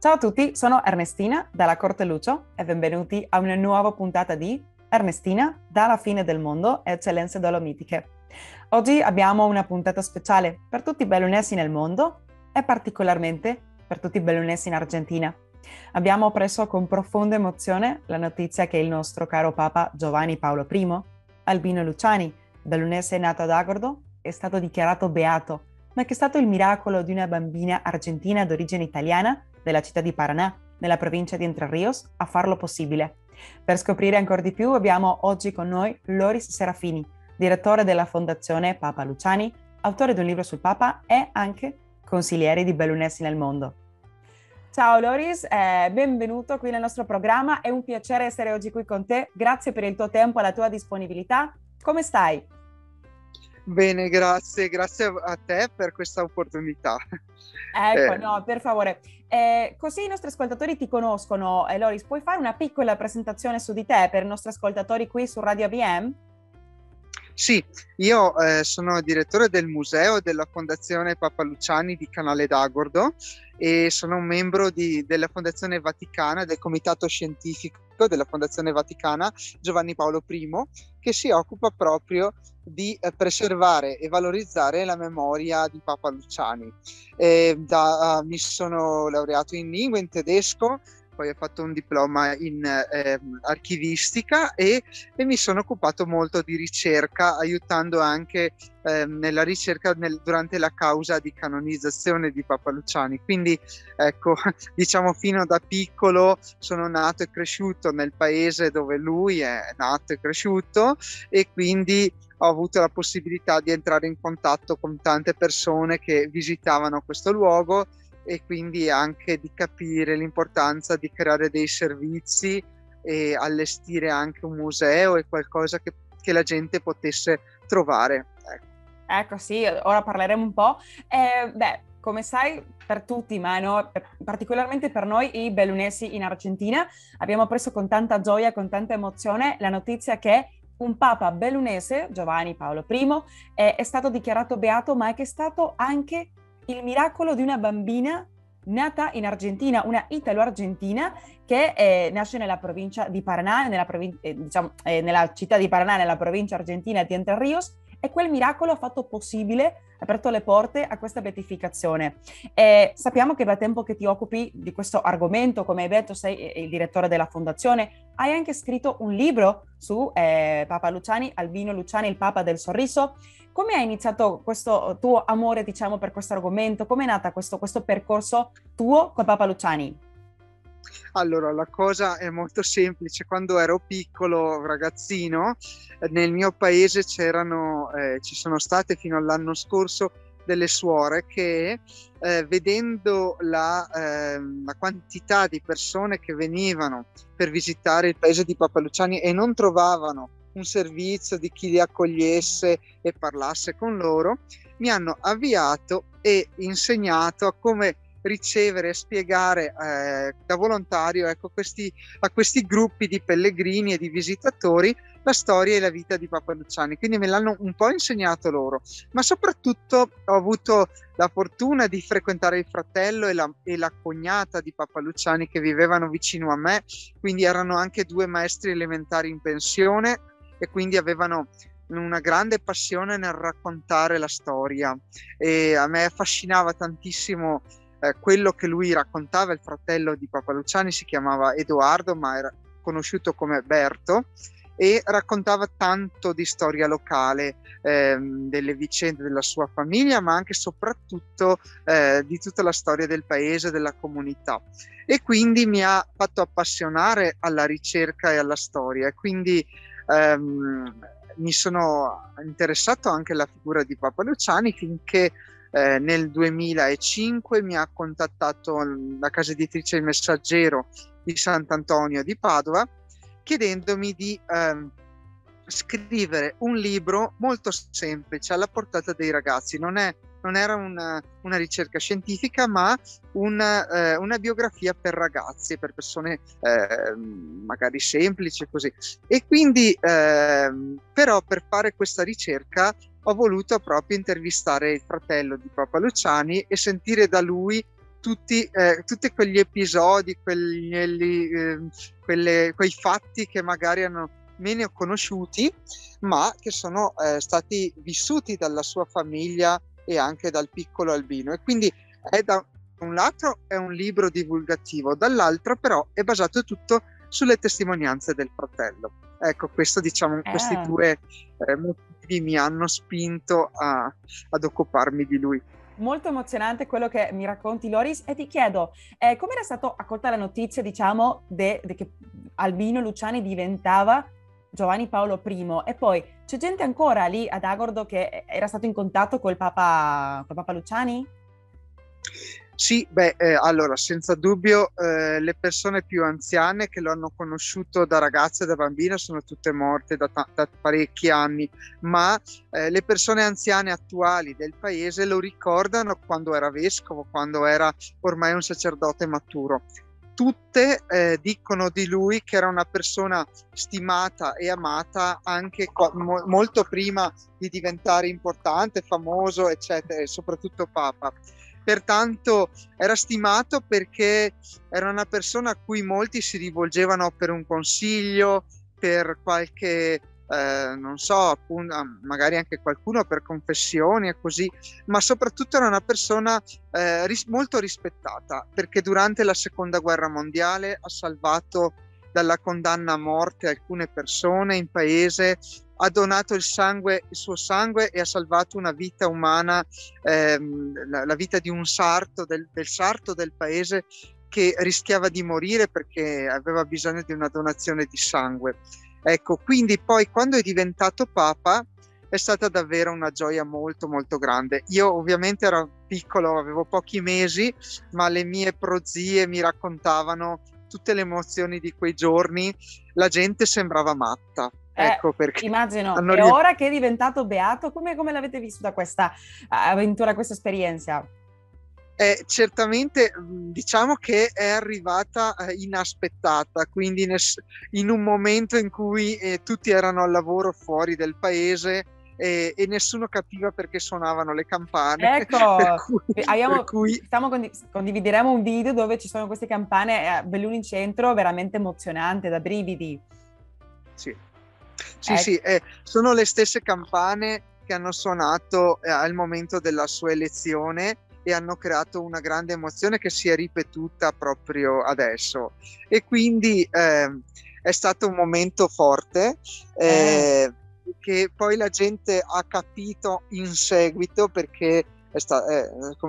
Ciao a tutti, sono Ernestina dalla Corte Lucio e benvenuti a una nuova puntata di Ernestina dalla fine del mondo, eccellenze dolomitiche. Oggi abbiamo una puntata speciale per tutti i bellunesi nel mondo e particolarmente per tutti i bellunesi in Argentina. Abbiamo preso con profonda emozione la notizia che il nostro caro Papa Giovanni Paolo I, Albino Luciani, bellunese nato ad Agordo, è stato dichiarato beato, ma che è stato il miracolo di una bambina argentina d'origine italiana della città di Paraná, nella provincia di Entre Ríos, a farlo possibile. Per scoprire ancora di più abbiamo oggi con noi Loris Serafini, direttore della Fondazione Papa Luciani, autore di un libro sul Papa e anche consigliere di bellunesi nel mondo. Ciao Loris, benvenuto qui nel nostro programma, è un piacere essere oggi qui con te, grazie per il tuo tempo e la tua disponibilità. Come stai? Bene, grazie a te per questa opportunità. Ecco, no, per favore. Così i nostri ascoltatori ti conoscono. Loris, puoi fare una piccola presentazione su di te per i nostri ascoltatori qui su Radio ABM? Sì, io sono direttore del museo della Fondazione Papa Luciani di Canale d'Agordo e sono un membro della Fondazione Vaticana, del Comitato Scientifico della Fondazione Vaticana Giovanni Paolo I, che si occupa proprio di preservare e valorizzare la memoria di Papa Luciani. Mi sono laureato in lingua, in tedesco, poi ho fatto un diploma in archivistica e mi sono occupato molto di ricerca, aiutando anche nella ricerca durante la causa di canonizzazione di Papa Luciani. Quindi ecco, diciamo fino da piccolo sono nato e cresciuto nel paese dove lui è nato e cresciuto, e quindi ho avuto la possibilità di entrare in contatto con tante persone che visitavano questo luogo, e quindi anche di capire l'importanza di creare dei servizi e allestire anche un museo e qualcosa che la gente potesse trovare. Ecco, sì, ora parleremo un po'. Come sai, per tutti, ma no, particolarmente per noi i bellunesi in Argentina, abbiamo preso con tanta gioia, con tanta emozione la notizia che un papa bellunese, Giovanni Paolo I, è stato dichiarato beato, ma è che è stato anche il miracolo di una bambina nata in Argentina, una italo-argentina che nasce nella provincia di Paraná, nella città di Paraná, nella provincia argentina di Entre Ríos, e quel miracolo ha fatto possibile, ha aperto le porte a questa beatificazione. Sappiamo che da tempo che ti occupi di questo argomento, come hai detto, sei il direttore della fondazione, hai anche scritto un libro su Papa Luciani, Albino Luciani, il Papa del Sorriso. Come hai iniziato questo tuo amore, diciamo, per questo argomento? Come è nata questo percorso tuo con Papa Luciani? Allora, la cosa è molto semplice. Quando ero piccolo ragazzino, nel mio paese ci sono state fino all'anno scorso delle suore che vedendo la quantità di persone che venivano per visitare il paese di Papa Luciani e non trovavano un servizio di chi li accogliesse e parlasse con loro, mi hanno avviato e insegnato a come ricevere e spiegare da volontario, ecco, a questi gruppi di pellegrini e di visitatori la storia e la vita di Papa Luciani. Quindi me l'hanno un po' insegnato loro, ma soprattutto ho avuto la fortuna di frequentare il fratello e la cognata di Papa Luciani, che vivevano vicino a me, quindi erano anche due maestri elementari in pensione e quindi avevano una grande passione nel raccontare la storia, e a me affascinava tantissimo quello che lui raccontava. Il fratello di Papa Luciani si chiamava Edoardo, ma era conosciuto come Berto, e raccontava tanto di storia locale, delle vicende della sua famiglia, ma anche e soprattutto di tutta la storia del paese, della comunità, e quindi mi ha fatto appassionare alla ricerca e alla storia, e quindi mi sono interessato anche alla figura di Papa Luciani, finché nel 2005 mi ha contattato la casa editrice Il Messaggero di Sant'Antonio di Padova, chiedendomi di scrivere un libro molto semplice, alla portata dei ragazzi. Non era una ricerca scientifica, ma una biografia per ragazzi, per persone magari semplici, così. E quindi però per fare questa ricerca ho voluto proprio intervistare il fratello di Papa Luciani e sentire da lui tutti quegli episodi, quei fatti che magari hanno meno conosciuti, ma che sono stati vissuti dalla sua famiglia e anche dal piccolo Albino. E quindi da un lato è un libro divulgativo, dall'altro però è basato tutto sulle testimonianze del fratello. Ecco, questo, diciamo, questi due motivi mi hanno spinto ad occuparmi di lui. Molto emozionante quello che mi racconti, Loris, e ti chiedo, come era stata accolta la notizia, diciamo, che Albino Luciani diventava Giovanni Paolo I, e poi c'è gente ancora lì ad Agordo che era stato in contatto col Papa Luciani? Sì, allora, senza dubbio le persone più anziane che lo hanno conosciuto da ragazza e da bambina sono tutte morte da parecchi anni, ma le persone anziane attuali del paese lo ricordano quando era vescovo, quando era ormai un sacerdote maturo. Tutte dicono di lui che era una persona stimata e amata anche molto prima di diventare importante, famoso, eccetera, e soprattutto Papa. Pertanto era stimato perché era una persona a cui molti si rivolgevano per un consiglio, per qualche, non so, appunto, magari anche qualcuno per confessioni e così, ma soprattutto era una persona molto rispettata, perché durante la Seconda Guerra Mondiale ha salvato dalla condanna a morte alcune persone in paese, ha donato il suo sangue e ha salvato una vita umana, la vita di un sarto, del sarto del paese che rischiava di morire perché aveva bisogno di una donazione di sangue. Ecco, quindi poi quando è diventato Papa è stata davvero una gioia molto molto grande. Io ovviamente ero piccolo, avevo pochi mesi, ma le mie prozie mi raccontavano tutte le emozioni di quei giorni. La gente sembrava matta. Ecco, perché immagino. E ora che è diventato beato, come l'avete vissuta questa avventura, questa esperienza? Certamente, diciamo che è arrivata inaspettata, quindi in un momento in cui tutti erano al lavoro fuori del paese e nessuno capiva perché suonavano le campane. Ecco, condivideremo un video dove ci sono queste campane a Belluno in centro, veramente emozionante, da brividi. Sì, sono le stesse campane che hanno suonato al momento della sua elezione e hanno creato una grande emozione che si è ripetuta proprio adesso. E quindi è stato un momento forte che poi la gente ha capito in seguito, perché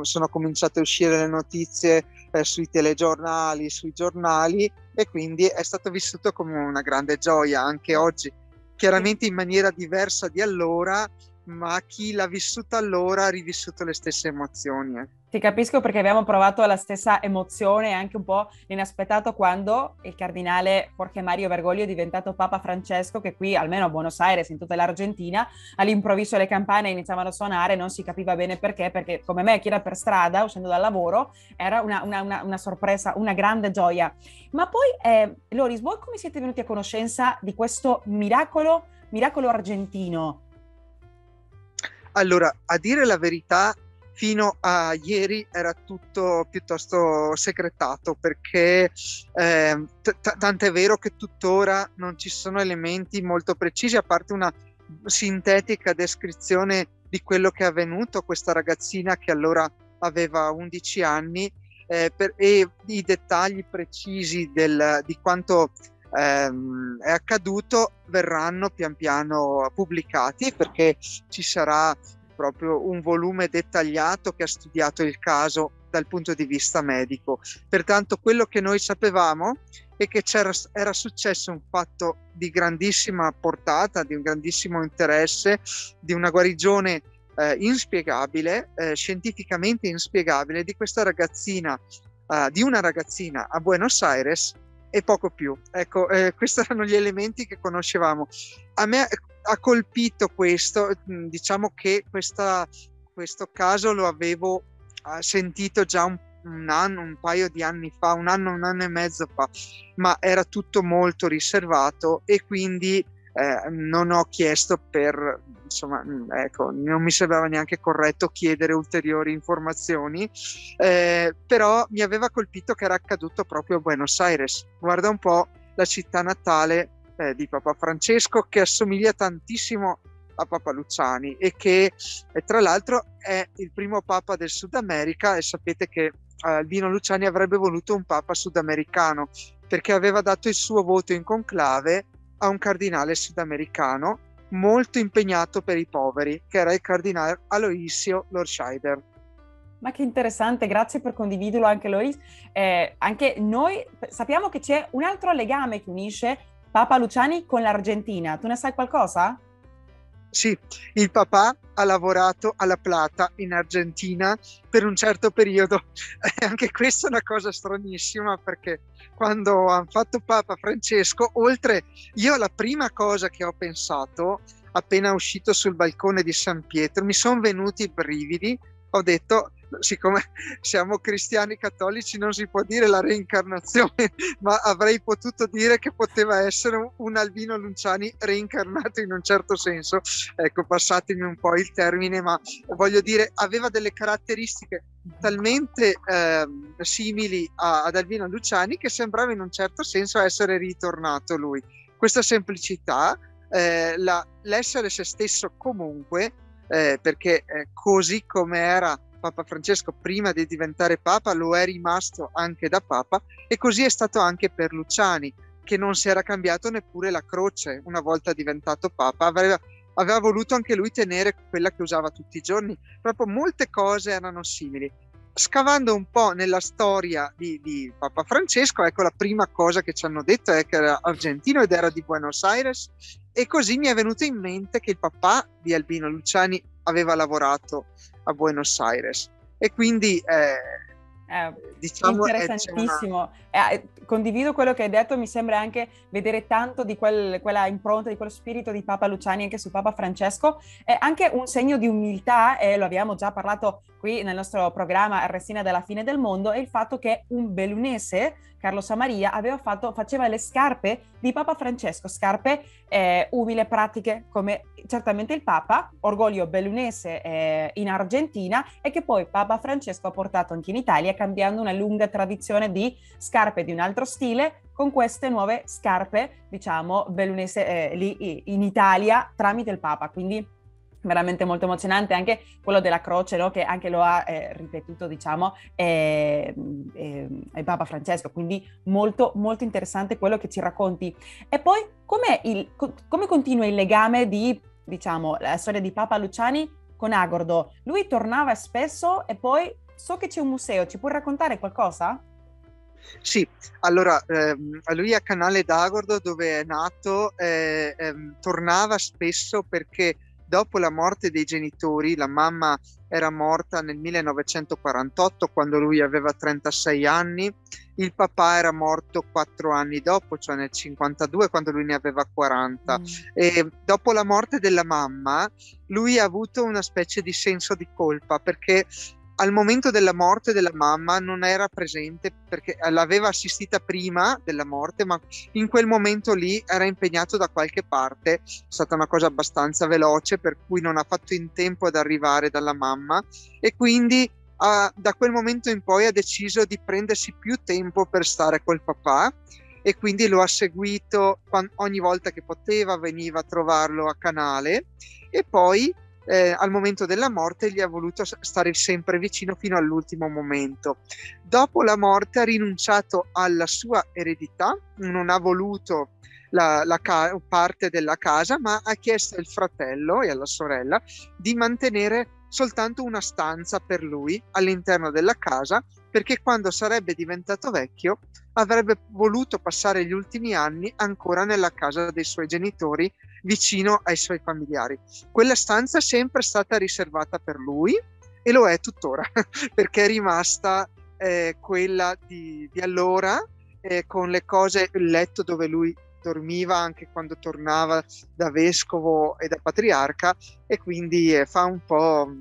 sono cominciate a uscire le notizie sui telegiornali, sui giornali, e quindi è stato vissuto come una grande gioia anche oggi. Chiaramente in maniera diversa di allora, ma chi l'ha vissuta allora ha rivissuto le stesse emozioni. Ti capisco, perché abbiamo provato la stessa emozione, anche un po' l'inaspettato, quando il cardinale Jorge Mario Bergoglio è diventato Papa Francesco, che qui, almeno a Buenos Aires, in tutta l'Argentina, all'improvviso le campane iniziavano a suonare, non si capiva bene perché come me, chi era per strada, uscendo dal lavoro, era una sorpresa, una grande gioia. Ma poi, Loris, voi come siete venuti a conoscenza di questo miracolo argentino? Allora, a dire la verità, fino a ieri era tutto piuttosto segretato, perché tant'è vero che tuttora non ci sono elementi molto precisi, a parte una sintetica descrizione di quello che è avvenuto a questa ragazzina che allora aveva 11 anni, e i dettagli precisi di quanto è accaduto verranno pian piano pubblicati, perché ci sarà proprio un volume dettagliato che ha studiato il caso dal punto di vista medico. Pertanto quello che noi sapevamo è che era successo un fatto di grandissima portata, di un grandissimo interesse, di una guarigione inspiegabile, scientificamente inspiegabile, di questa ragazzina, di una ragazzina a Buenos Aires e poco più. Ecco, questi erano gli elementi che conoscevamo. A me ha colpito questo, diciamo che questo caso lo avevo sentito già un paio di anni fa, un anno e mezzo fa, ma era tutto molto riservato, e quindi non ho chiesto per insomma, ecco, non mi sembrava neanche corretto chiedere ulteriori informazioni, però mi aveva colpito che era accaduto proprio a Buenos Aires. Guarda un po' la città natale di Papa Francesco, che assomiglia tantissimo a Papa Luciani e che tra l'altro è il primo Papa del Sud America, e sapete che Albino Luciani avrebbe voluto un Papa sudamericano perché aveva dato il suo voto in conclave a un cardinale sudamericano molto impegnato per i poveri, che era il cardinale Aloisio Lorscheider. Ma che interessante, grazie per condividerlo anche Loris. Anche noi sappiamo che c'è un altro legame che unisce Papa Luciani con l'Argentina. Tu ne sai qualcosa? Sì, il papà ha lavorato a La Plata in Argentina per un certo periodo. Anche questa è una cosa stranissima, perché quando hanno fatto Papa Francesco, io la prima cosa che ho pensato appena uscito sul balcone di San Pietro, mi sono venuti i brividi, ho detto, siccome siamo cristiani cattolici non si può dire la reincarnazione, ma avrei potuto dire che poteva essere un Albino Luciani reincarnato in un certo senso, ecco, passatemi un po' il termine, ma voglio dire, aveva delle caratteristiche talmente simili ad Albino Luciani che sembrava in un certo senso essere ritornato lui. Questa semplicità, l'essere se stesso comunque, perché così come era Papa Francesco prima di diventare Papa, lo è rimasto anche da Papa, e così è stato anche per Luciani, che non si era cambiato neppure la croce una volta diventato Papa. Aveva voluto anche lui tenere quella che usava tutti i giorni. Proprio molte cose erano simili. Scavando un po' nella storia di Papa Francesco, ecco, la prima cosa che ci hanno detto è che era argentino ed era di Buenos Aires, e così mi è venuto in mente che il papà di Albino Luciani aveva lavorato a Buenos Aires, e quindi diciamo Interessantissimo. Condivido quello che hai detto, mi sembra anche vedere tanto di quella impronta, di quello spirito di Papa Luciani anche su Papa Francesco. È anche un segno di umiltà, e lo abbiamo già parlato qui nel nostro programma Ernestina della fine del mondo, è il fatto che un bellunese, Carlo Samaria, faceva le scarpe di Papa Francesco, scarpe umili e pratiche come certamente il Papa, orgoglio bellunese in Argentina, e che poi Papa Francesco ha portato anche in Italia, cambiando una lunga tradizione di scarpe di un altro stile con queste nuove scarpe, diciamo, bellunese lì in Italia tramite il Papa. Quindi veramente molto emozionante anche quello della croce, no? Che anche lo ha ripetuto, diciamo, Papa Francesco, quindi molto, molto interessante quello che ci racconti. E poi come continua il legame di, diciamo, la storia di Papa Luciani con Agordo? Lui tornava spesso, e poi so che c'è un museo, ci puoi raccontare qualcosa? Sì, allora lui a Canale d'Agordo, dove è nato, tornava spesso perché dopo la morte dei genitori, la mamma era morta nel 1948 quando lui aveva 36 anni, il papà era morto 4 anni dopo, cioè nel 52 quando lui ne aveva 40. E dopo la morte della mamma lui ha avuto una specie di senso di colpa, perché al momento della morte della mamma non era presente, perché l'aveva assistita prima della morte, ma in quel momento lì era impegnato da qualche parte. È stata una cosa abbastanza veloce, per cui non ha fatto in tempo ad arrivare dalla mamma, e quindi da quel momento in poi ha deciso di prendersi più tempo per stare col papà, e quindi lo ha seguito ogni volta che poteva, veniva a trovarlo a Canale, e poi al momento della morte gli ha voluto stare sempre vicino fino all'ultimo momento. Dopo la morte ha rinunciato alla sua eredità, non ha voluto parte della casa, ma ha chiesto al fratello e alla sorella di mantenere soltanto una stanza per lui all'interno della casa, perché quando sarebbe diventato vecchio avrebbe voluto passare gli ultimi anni ancora nella casa dei suoi genitori, vicino ai suoi familiari. Quella stanza è sempre stata riservata per lui, e lo è tuttora, perché è rimasta quella di allora, con le cose, il letto dove lui dormiva anche quando tornava da vescovo e da patriarca, e quindi fa un po'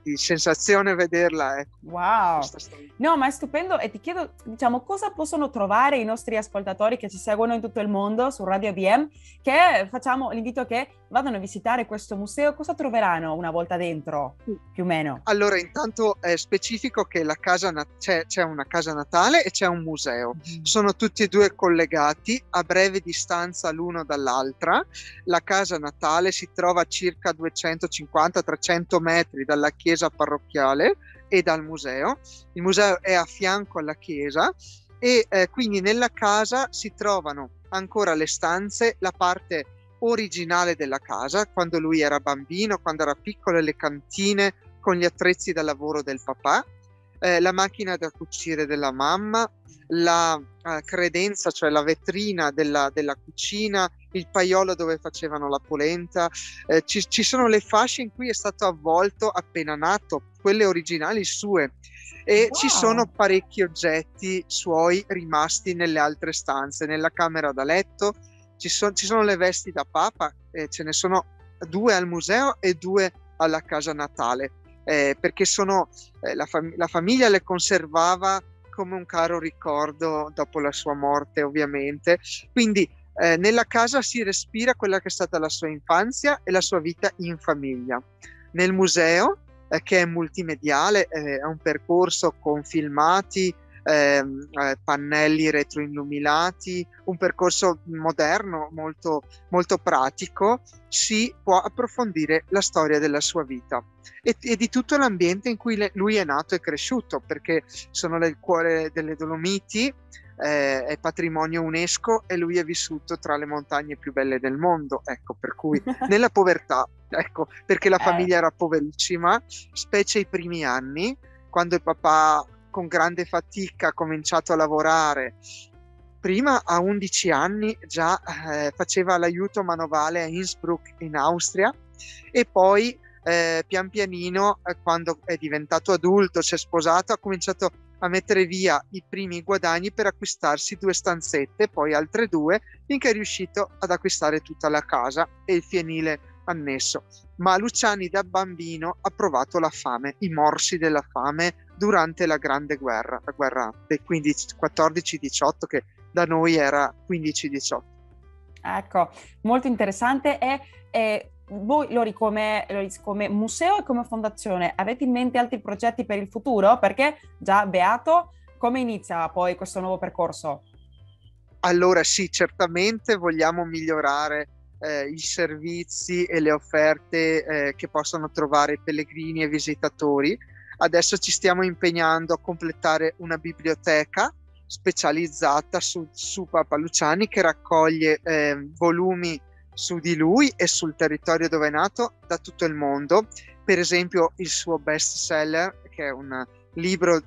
di sensazione vederla, ecco, Wow! questa storia. No, ma è stupendo e ti chiedo, diciamo, cosa possono trovare i nostri ascoltatori che ci seguono in tutto il mondo su Radio ABM, che facciamo l'invito che vadano a visitare questo museo, cosa troveranno una volta dentro, più o meno? Allora, intanto è specifico che c'è una casa natale e c'è un museo. Sono tutti e due collegati a breve distanza l'uno dall'altra. La casa natale si trova a circa 250-300 metri dalla chiesa parrocchiale e dal museo. Il museo è a fianco alla chiesa e quindi nella casa si trovano ancora le stanze, la parte originale della casa, quando lui era bambino, quando era piccolo, le cantine con gli attrezzi da lavoro del papà, la macchina da cucire della mamma, la credenza, cioè la vetrina della cucina, il paiolo dove facevano la polenta, ci sono le fasce in cui è stato avvolto appena nato, quelle originali sue, e Wow. ci sono parecchi oggetti suoi rimasti nelle altre stanze, nella camera da letto, ci sono le vesti da papa, ce ne sono 2 al museo e 2 alla casa natale, perché la famiglia le conservava come un caro ricordo dopo la sua morte, ovviamente. Quindi nella casa si respira quella che è stata la sua infanzia e la sua vita in famiglia. Nel museo, che è multimediale, è un percorso con filmati, pannelli retroilluminati, un percorso moderno, molto, molto pratico, si può approfondire la storia della sua vita e di tutto l'ambiente in cui lui è nato e cresciuto, perché sono nel cuore delle Dolomiti, è patrimonio UNESCO e lui è vissuto tra le montagne più belle del mondo, ecco, per cui nella povertà, ecco, perché la famiglia era poverissima, specie i primi anni, quando il papà con grande fatica ha cominciato a lavorare. Prima a 11 anni già faceva l'aiuto manovale a Innsbruck in Austria e poi pian pianino quando è diventato adulto, si è sposato, ha cominciato a mettere via i primi guadagni per acquistarsi 2 stanzette, poi altre 2, finché è riuscito ad acquistare tutta la casa e il fienile annesso. Ma Luciani da bambino ha provato la fame, i morsi della fame durante la Grande Guerra, la guerra del 14-18 che da noi era 15-18. Ecco, molto interessante e voi Lori come museo e come fondazione avete in mente altri progetti per il futuro? Perché già beato, come inizia poi questo nuovo percorso? Allora sì, certamente vogliamo migliorare i servizi e le offerte che possono trovare i pellegrini e visitatori. Adesso ci stiamo impegnando a completare una biblioteca specializzata su Papa Luciani che raccoglie volumi su di lui e sul territorio dove è nato da tutto il mondo. Per esempio il suo best seller, che è un libro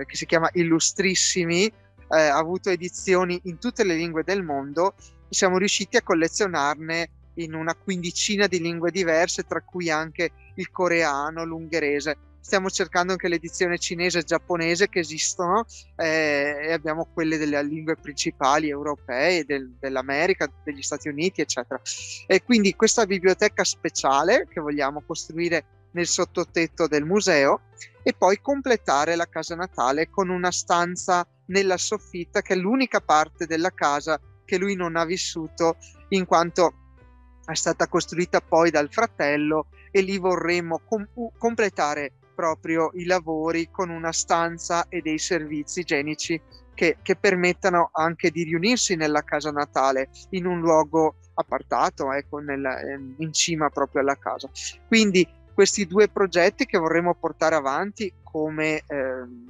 che si chiama Illustrissimi, ha avuto edizioni in tutte le lingue del mondo. Siamo riusciti a collezionarne in una quindicina di lingue diverse, tra cui anche il coreano, l'ungherese. Stiamo cercando anche l'edizione cinese e giapponese che esistono, e abbiamo quelle delle lingue principali europee, dell'America, degli Stati Uniti, eccetera. E quindi questa biblioteca speciale che vogliamo costruire nel sottotetto del museo e poi completare la casa natale con una stanza nella soffitta che è l'unica parte della casa che lui non ha vissuto, in quanto è stata costruita poi dal fratello, e lì vorremmo completare proprio i lavori con una stanza e dei servizi igienici che permettano anche di riunirsi nella casa natale in un luogo appartato, ecco, in cima proprio alla casa. Quindi questi 2 progetti che vorremmo portare avanti come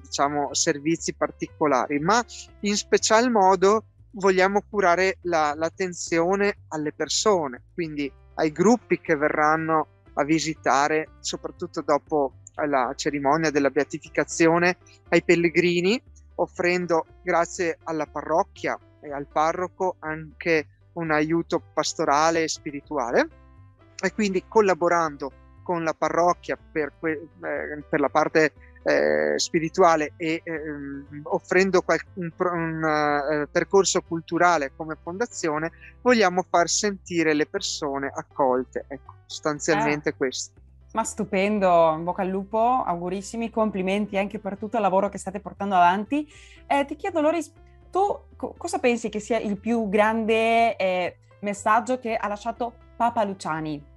diciamo servizi particolari, ma in special modo vogliamo curare l'attenzione alle persone, quindi ai gruppi che verranno a visitare, soprattutto dopo la cerimonia della beatificazione, ai pellegrini, offrendo grazie alla parrocchia e al parroco anche un aiuto pastorale e spirituale, e quindi collaborando con la parrocchia per la parte spirituale e offrendo un percorso culturale come fondazione, vogliamo far sentire le persone accolte. Ecco, sostanzialmente questo. Ma stupendo, in bocca al lupo, augurissimi, complimenti anche per tutto il lavoro che state portando avanti. Ti chiedo, Loris, tu cosa pensi che sia il più grande messaggio che ha lasciato Papa Luciani?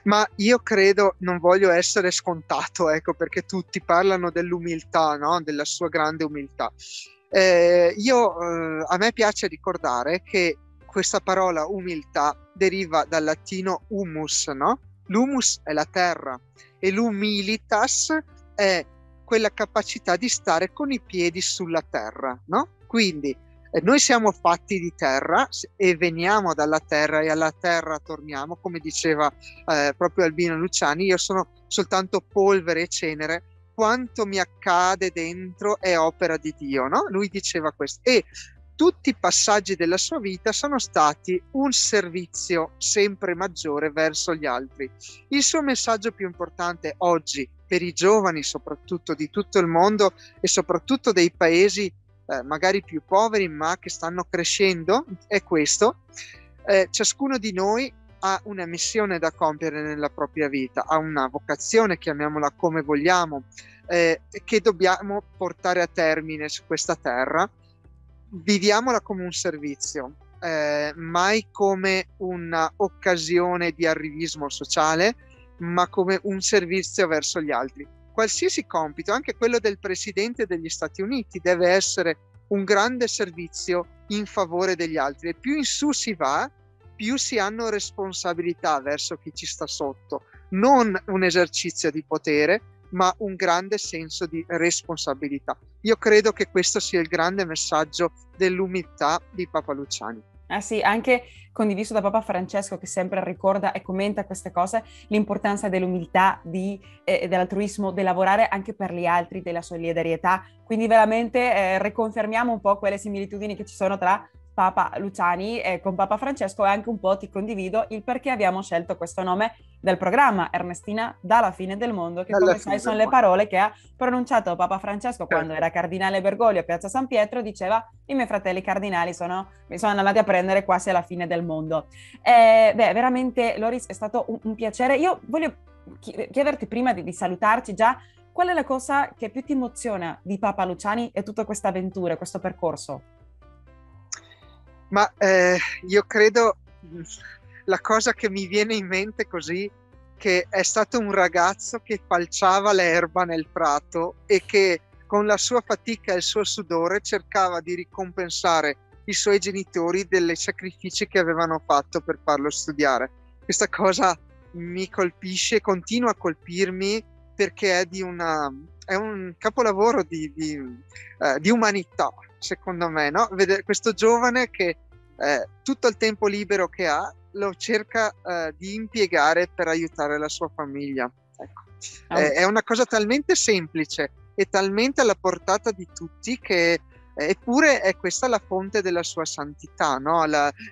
Ma io credo, non voglio essere scontato, ecco, perché tutti parlano dell'umiltà, no? Della sua grande umiltà. A me piace ricordare che questa parola umiltà deriva dal latino humus, no? L'humus è la terra e l'humilitas è quella capacità di stare con i piedi sulla terra, no? Quindi noi siamo fatti di terra e veniamo dalla terra e alla terra torniamo, come diceva proprio Albino Luciani, io sono soltanto polvere e cenere, quanto mi accade dentro è opera di Dio, no? Lui diceva questo. E tutti i passaggi della sua vita sono stati un servizio sempre maggiore verso gli altri. Il suo messaggio più importante oggi per i giovani, soprattutto di tutto il mondo e soprattutto dei paesi magari più poveri ma che stanno crescendo, è questo. Ciascuno di noi ha una missione da compiere nella propria vita, ha una vocazione, chiamiamola come vogliamo, che dobbiamo portare a termine su questa terra. Viviamola come un servizio, mai come un'occasione di arrivismo sociale, ma come un servizio verso gli altri. Qualsiasi compito, anche quello del Presidente degli Stati Uniti, deve essere un grande servizio in favore degli altri. E più in su si va, più si hanno responsabilità verso chi ci sta sotto. Non un esercizio di potere, ma un grande senso di responsabilità. Io credo che questo sia il grande messaggio dell'umiltà di Papa Luciani. Sì, anche condiviso da Papa Francesco, che sempre ricorda e commenta queste cose, l'importanza dell'umiltà, dell'altruismo, di lavorare anche per gli altri, della solidarietà. Quindi veramente riconfermiamo un po' quelle similitudini che ci sono tra Papa Luciani e con Papa Francesco, e anche un po' ti condivido il perché abbiamo scelto questo nome del programma, Ernestina dalla fine del mondo, che come sai sono le parole che ha pronunciato Papa Francesco quando era cardinale Bergoglio a Piazza San Pietro. Diceva: i miei fratelli cardinali mi sono andati a prendere quasi alla fine del mondo. Veramente, Loris, è stato un piacere. Io voglio chiederti, prima di salutarci già, qual è la cosa che più ti emoziona di Papa Luciani e tutta questa avventura, questo percorso? Ma io credo la cosa che mi viene in mente così, che è stato un ragazzo che falciava l'erba nel prato e che con la sua fatica e il suo sudore cercava di ricompensare i suoi genitori dei sacrifici che avevano fatto per farlo studiare. Questa cosa mi colpisce, continua a colpirmi, perché è un capolavoro di umanità, secondo me, no? Vedere questo giovane che tutto il tempo libero che ha lo cerca di impiegare per aiutare la sua famiglia. Ecco. È una cosa talmente semplice e talmente alla portata di tutti che eppure è questa la fonte della sua santità, no?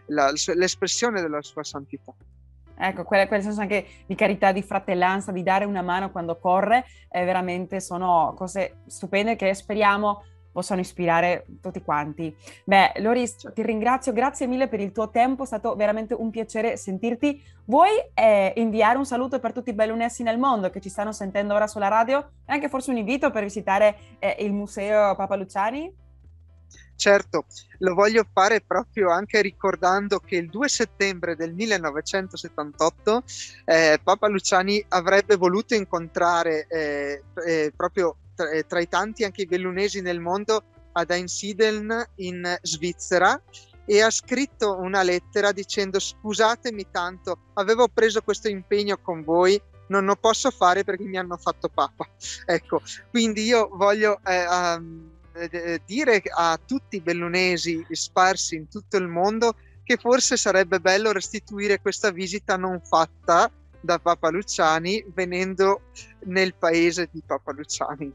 L'espressione della sua santità. Ecco, quel senso anche di carità, di fratellanza, di dare una mano quando corre, veramente sono cose stupende che speriamo possano ispirare tutti quanti. Loris, ti ringrazio, grazie mille per il tuo tempo, è stato veramente un piacere sentirti. Vuoi inviare un saluto per tutti i bellunesi nel mondo che ci stanno sentendo ora sulla radio e anche forse un invito per visitare il Museo Papa Luciani? Certo, lo voglio fare proprio anche ricordando che il 2 settembre del 1978 Papa Luciani avrebbe voluto incontrare proprio tra i tanti anche i bellunesi nel mondo ad Einsiedeln in Svizzera, e ha scritto una lettera dicendo: scusatemi tanto, avevo preso questo impegno con voi, non lo posso fare perché mi hanno fatto Papa. Ecco, quindi io voglio dire a tutti i bellunesi sparsi in tutto il mondo che forse sarebbe bello restituire questa visita non fatta da Papa Luciani venendo nel paese di Papa Luciani.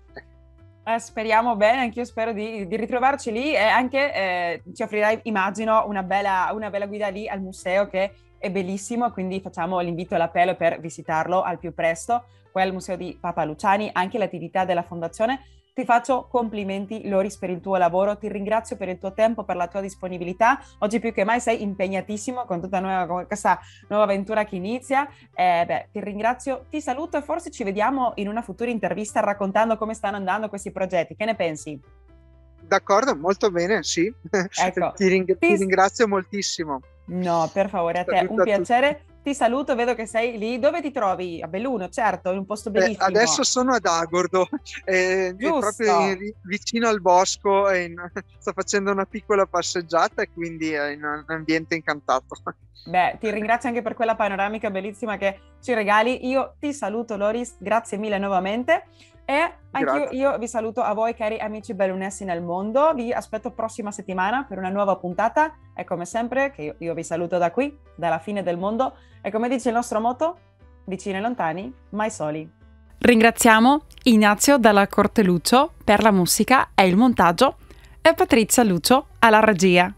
Speriamo bene, anch'io spero di ritrovarci lì, e anche ci offrirai, immagino, una bella guida lì al museo, che è bellissimo, quindi facciamo l'invito e l'appello per visitarlo al più presto. Qua al Museo di Papa Luciani, anche l'attività della Fondazione. Ti faccio complimenti, Loris, per il tuo lavoro, ti ringrazio per il tuo tempo, per la tua disponibilità. Oggi più che mai sei impegnatissimo con con questa nuova avventura che inizia. Ti ringrazio, ti saluto e forse ci vediamo in una futura intervista raccontando come stanno andando questi progetti. Che ne pensi? D'accordo, molto bene, sì. Ecco, Ti ringrazio moltissimo. No, per favore, a te, un Saluto a tutti. piacere. Ti saluto, vedo che sei lì. Dove ti trovi? A Belluno, certo, in un posto bellissimo. Adesso sono ad Agordo, proprio Giusto. vicino al bosco, sto facendo una piccola passeggiata e quindi è in un ambiente incantato. Beh, ti ringrazio anche per quella panoramica bellissima che ci regali. Io ti saluto, Loris, grazie mille nuovamente. E anche Grazie. io vi saluto a voi, cari amici bellunessi nel mondo. Vi aspetto prossima settimana per una nuova puntata. E come sempre, che io vi saluto da qui, dalla fine del mondo. E come dice il nostro motto, vicini e lontani, mai soli. Ringraziamo Ignazio dalla Corte Lucio per la musica e il montaggio e Patrizia Lucio alla regia.